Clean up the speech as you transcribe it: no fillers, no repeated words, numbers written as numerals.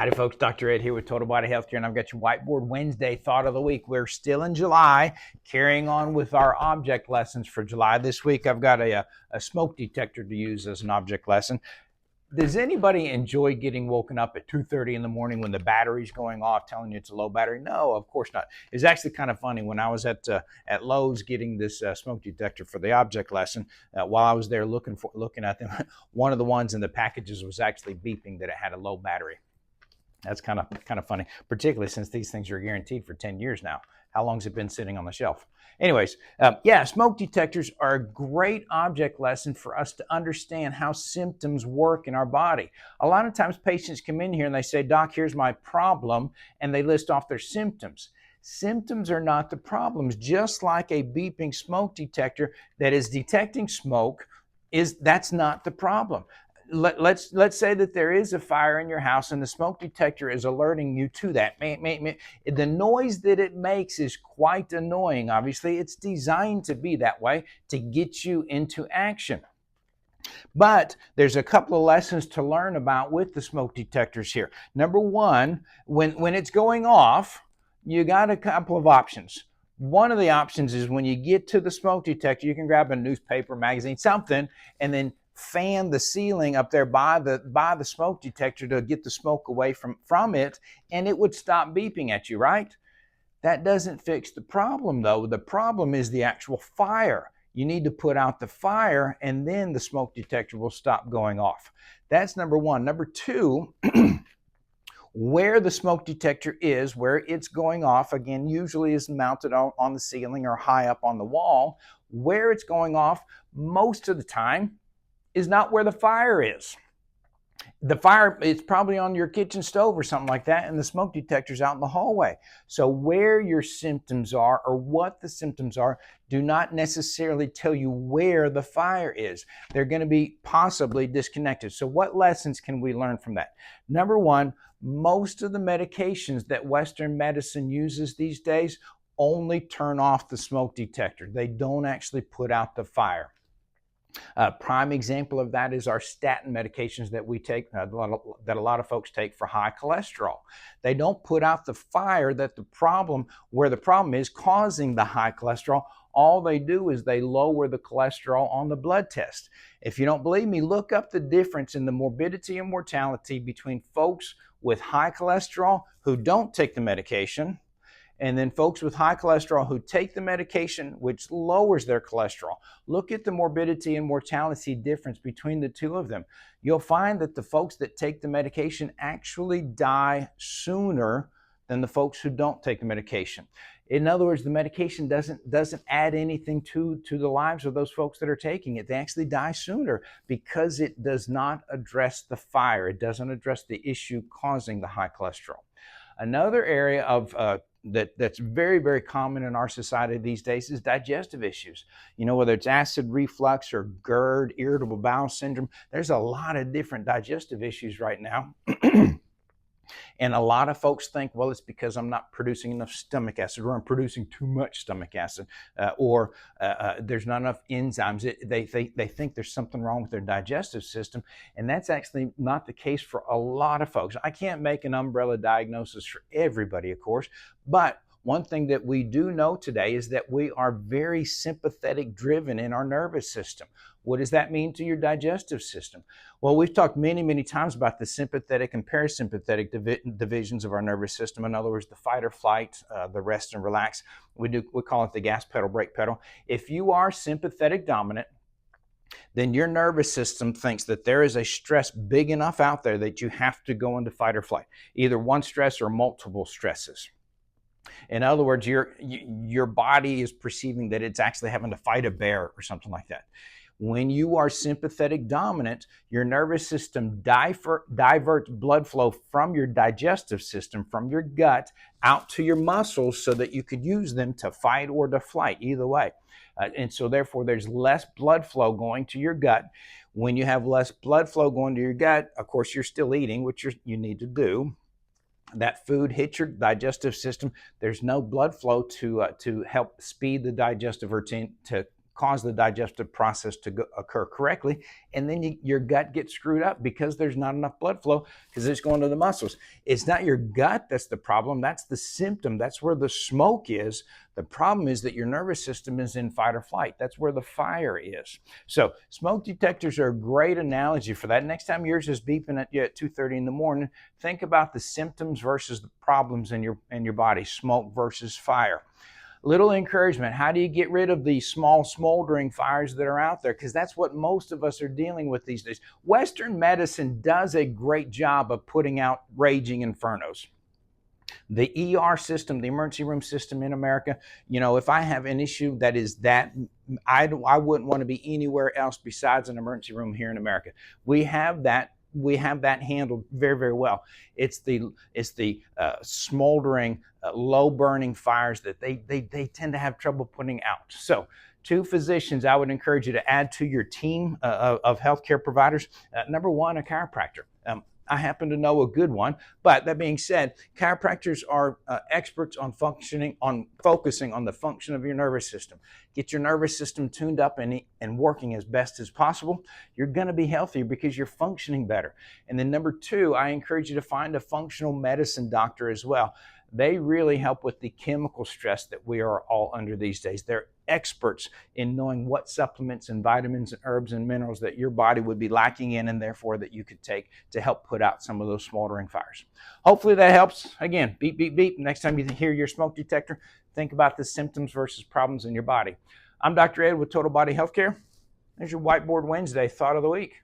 Howdy folks, Dr. Ed here with Total Body Healthcare, and I've got your Whiteboard Wednesday thought of the week. We're still in July, carrying on with our object lessons for July. This week I've got a smoke detector to use as an object lesson. Does anybody enjoy getting woken up at 2:30 in the morning when the battery's going off telling you it's a low battery? No, of course not. It's actually kind of funny. When I was at Lowe's getting this smoke detector for the object lesson, while I was there looking at them, one of the ones in the packages was actually beeping that it had a low battery. That's kind of funny, particularly since these things are guaranteed for 10 years now. How long's it been sitting on the shelf? Anyways, yeah, smoke detectors are a great object lesson for us to understand how symptoms work in our body. A lot of times patients come in here and they say, "Doc, here's my problem," and they list off their symptoms. Symptoms are not the problems. Just like a beeping smoke detector that is detecting smoke, that's not the problem. Let's say that there is a fire in your house and the smoke detector is alerting you to that. The noise that it makes is quite annoying. Obviously, it's designed to be that way to get you into action. But there's a couple of lessons to learn about with the smoke detectors here. Number one, when it's going off, you got a couple of options. One of the options is when you get to the smoke detector, you can grab a newspaper, magazine, something, and then fan the ceiling up there by the smoke detector to get the smoke away from it, and it would stop beeping at you, right? That doesn't fix the problem, though. The problem is the actual fire. You need to put out the fire, and then the smoke detector will stop going off. That's number one. Number two, where the smoke detector is, where it's going off, again, usually is mounted on the ceiling or high up on the wall. Where it's going off most of the time is not where the fire is. The fire is probably on your kitchen stove or something like that, and the smoke detector's out in the hallway. So where your symptoms are or what the symptoms are do not necessarily tell you where the fire is. They're going to be possibly disconnected. So what lessons can we learn from that? Number one, most of the medications that Western medicine uses these days only turn off the smoke detector. They don't actually put out the fire. A prime example of that is our statin medications that we take, that a lot of folks take for high cholesterol. They don't put out the fire where the problem is causing the high cholesterol. All they do is they lower the cholesterol on the blood test. If you don't believe me, look up the difference in the morbidity and mortality between folks with high cholesterol who don't take the medication, and then folks with high cholesterol who take the medication, which lowers their cholesterol. Look at the morbidity and mortality difference between the two of them. You'll find that the folks that take the medication actually die sooner than the folks who don't take the medication. In other words, the medication doesn't add anything to the lives of those folks that are taking it. They actually die sooner because it does not address the fire. It doesn't address the issue causing the high cholesterol. Another area of that's very, very common in our society these days is digestive issues. You know, whether it's acid reflux or GERD, irritable bowel syndrome, there's a lot of different digestive issues right now. And a lot of folks think, well, it's because I'm not producing enough stomach acid, or I'm producing too much stomach acid, or there's not enough enzymes. They think there's something wrong with their digestive system, and that's actually not the case for a lot of folks. I can't make an umbrella diagnosis for everybody, of course, but one thing that we do know today is that we are very sympathetic driven in our nervous system. What does that mean to your digestive system? Well, we've talked many, many times about the sympathetic and parasympathetic divisions of our nervous system. In other words, the fight or flight, the rest and relax. We call it the gas pedal, brake pedal. If you are sympathetic dominant, then your nervous system thinks that there is a stress big enough out there that you have to go into fight or flight, either one stress or multiple stresses. In other words, your body is perceiving that it's actually having to fight a bear or something like that. When you are sympathetic dominant, your nervous system diverts blood flow from your digestive system, from your gut, out to your muscles so that you could use them to fight or to flight, either way. And so therefore, there's less blood flow going to your gut. When you have less blood flow going to your gut, of course, you're still eating, which you need to do. That food hits your digestive system. There's no blood flow to help speed the digestive routine to cause the digestive process to occur correctly. And then your gut gets screwed up because there's not enough blood flow because it's going to the muscles. It's not your gut that's the problem. That's the symptom. That's where the smoke is. The problem is that your nervous system is in fight or flight. That's where the fire is. So smoke detectors are a great analogy for that. Next time yours is beeping at you at 2:30 in the morning, think about the symptoms versus the problems in your body, smoke versus fire. Little encouragement. How do you get rid of these small smoldering fires that are out there? Because that's what most of us are dealing with these days. Western medicine does a great job of putting out raging infernos. The ER system, the emergency room system in America, if I have an issue that is that, I wouldn't want to be anywhere else besides an emergency room here in America. We have that handled very, very well. It's the smoldering, low burning fires that they tend to have trouble putting out. So, two physicians I would encourage you to add to your team of healthcare providers. Number one, a chiropractor. I happen to know a good one, but that being said, chiropractors are experts on focusing on the function of your nervous system. Get your nervous system tuned up and working as best as possible. You're going to be healthier because you're functioning better. And then number two, I encourage you to find a functional medicine doctor as well. They really help with the chemical stress that we are all under these days. They're experts in knowing what supplements and vitamins and herbs and minerals that your body would be lacking in, and therefore that you could take to help put out some of those smoldering fires. Hopefully that helps. Again, beep, beep, beep. Next time you hear your smoke detector, think about the symptoms versus problems in your body. I'm Dr. Ed with Total Body Healthcare. There's your Whiteboard Wednesday thought of the week.